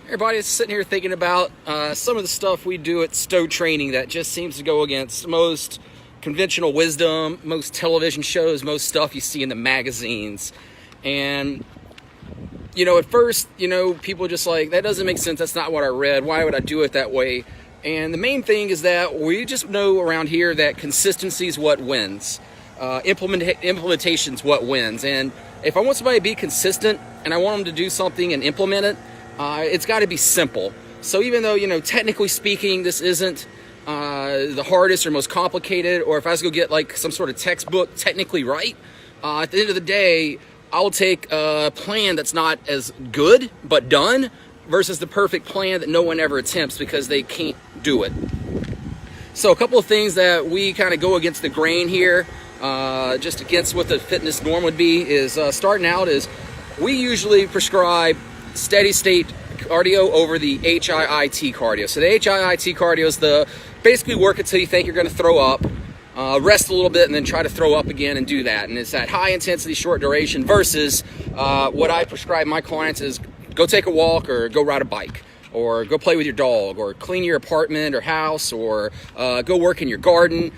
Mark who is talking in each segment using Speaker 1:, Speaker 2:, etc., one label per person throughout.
Speaker 1: Everybody's sitting here thinking about some of the stuff we do at Stowe training that just seems to go against most conventional wisdom, most television shows, most stuff you see in the magazines. And, at first, people are just like, that doesn't make sense. That's not what I read. Why would I do it that way? And the main thing is that we just know around here that consistency is what wins. Implementation's what wins. And if I want somebody to be consistent and I want them to do something and implement it, it's got to be simple. So even though, technically speaking, this isn't the hardest or most complicated, or if I was to go get like some sort of textbook technically right, at the end of the day, I'll take a plan that's not as good but done versus the perfect plan that no one ever attempts because they can't do it. So a couple of things that we kind of go against the grain here, just against what the fitness norm would be, is starting out is we usually prescribe steady state cardio over the HIIT cardio. So the HIIT cardio is the basically work until you think you're going to throw up, rest a little bit, and then try to throw up again and do that. And it's that high intensity, short duration versus what I prescribe my clients is go take a walk or go ride a bike, or go play with your dog, or clean your apartment or house, or go work in your garden,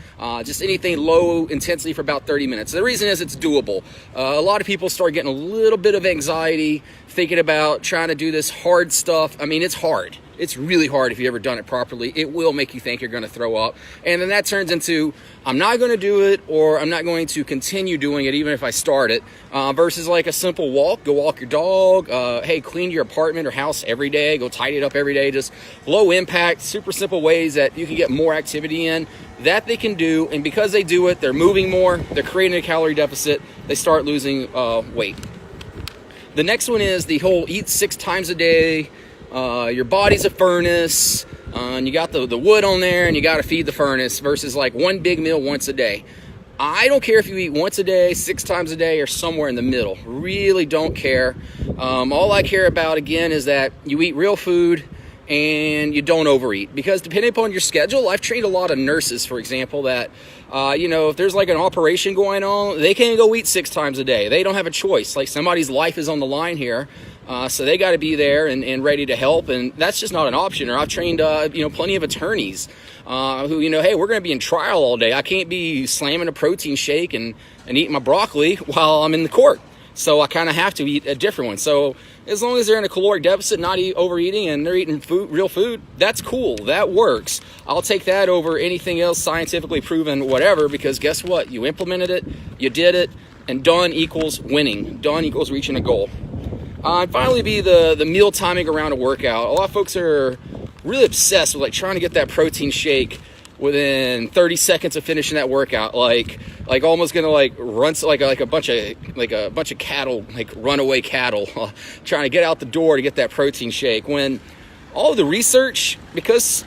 Speaker 1: just anything low intensity for about 30 minutes. The reason is it's doable. A lot of people start getting a little bit of anxiety thinking about trying to do this hard stuff. I mean, it's hard. It's really hard if you've ever done it properly. It will make you think you're going to throw up. And then that turns into, I'm not going to do it, or I'm not going to continue doing it even if I start it, versus like a simple walk. Go walk your dog. Hey, clean your apartment or house every day. Go tidy it up every day. Just low impact, super simple ways that you can get more activity in that they can do. And because they do it, they're moving more. They're creating a calorie deficit. They start losing weight. The next one is the whole eat 6 times a day. Your body's a furnace, and you got the wood on there, and you got to feed the furnace, versus like one big meal once a day. I don't care if you eat once a day, 6 times a day, or somewhere in the middle. Really don't care. All I care about, again, is that you eat real food and you don't overeat. Because depending upon your schedule, I've trained a lot of nurses, for example, that if there's like an operation going on, they can't go eat 6 times a day. They don't have a choice. Like, somebody's life is on the line here. So they got to be there and ready to help, and that's just not an option. Or I've trained, plenty of attorneys who, hey, we're going to be in trial all day. I can't be slamming a protein shake and eating my broccoli while I'm in the court. So I kind of have to eat a different one. So as long as they're in a caloric deficit, not overeating, and they're eating real food, that's cool. That works. I'll take that over anything else scientifically proven, whatever, because guess what? You implemented it, you did it, and done equals winning. Done equals reaching a goal. And finally be the meal timing around a workout. A lot of folks are really obsessed with like trying to get that protein shake within 30 seconds of finishing that workout, like almost gonna like run like a bunch of cattle, like runaway cattle, trying to get out the door to get that protein shake. When all of the research, because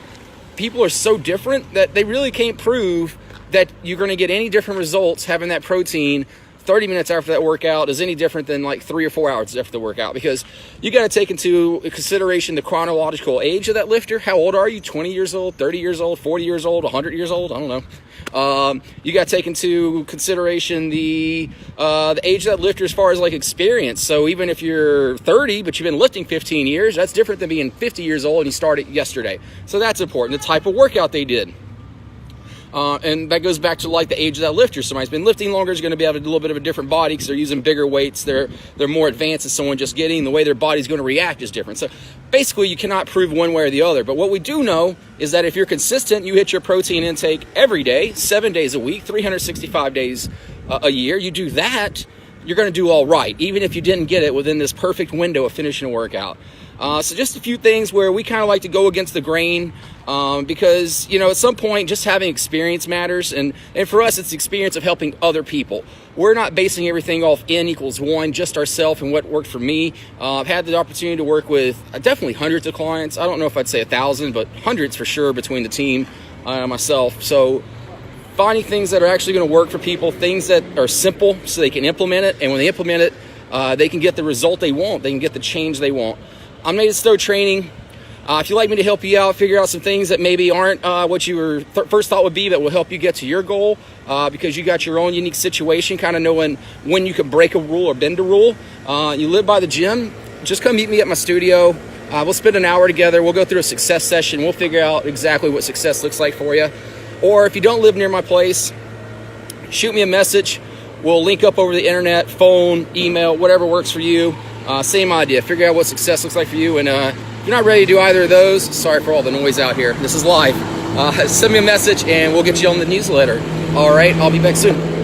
Speaker 1: people are so different, that they really can't prove that you're going to get any different results having that protein 30 minutes after that workout is any different than like 3 or 4 hours after the workout, because you got to take into consideration the chronological age of that lifter. How old are you? 20 years old, 30 years old, 40 years old, 100 years old? I don't know. You got to take into consideration the age of that lifter as far as like experience. So even if you're 30, but you've been lifting 15 years, that's different than being 50 years old and you started yesterday. So that's important. The type of workout they did. And that goes back to like the age of that lifter. Somebody's been lifting longer is going to be able to do a little bit of a different body because they're using bigger weights. They're more advanced than someone just getting. The way their body's going to react is different. So basically you cannot prove one way or the other. But what we do know is that if you're consistent, you hit your protein intake every day, 7 days a week, 365 days a year. You do that, you're going to do all right, even if you didn't get it within this perfect window of finishing a workout. So just a few things where we kind of like to go against the grain, because, at some point just having experience matters. And for us, it's the experience of helping other people. We're not basing everything off N=1, just ourselves and what worked for me. I've had the opportunity to work with definitely hundreds of clients. I don't know if I'd say 1,000, but hundreds for sure between the team and myself. So finding things that are actually going to work for people, things that are simple so they can implement it. And when they implement it, they can get the result they want. They can get the change they want. I'm Nate at Stowe Training. If you'd like me to help you out, figure out some things that maybe aren't what you were first thought would be, that will help you get to your goal, because you got your own unique situation, kind of knowing when you can break a rule or bend a rule. You live by the gym, just come meet me at my studio. We'll spend an hour together. We'll go through a success session. We'll figure out exactly what success looks like for you. Or if you don't live near my place, shoot me a message. We'll link up over the internet, phone, email, whatever works for you. Same idea. Figure out what success looks like for you. And if you're not ready to do either of those, sorry for all the noise out here. This is live. Send me a message and we'll get you on the newsletter. All right, I'll be back soon.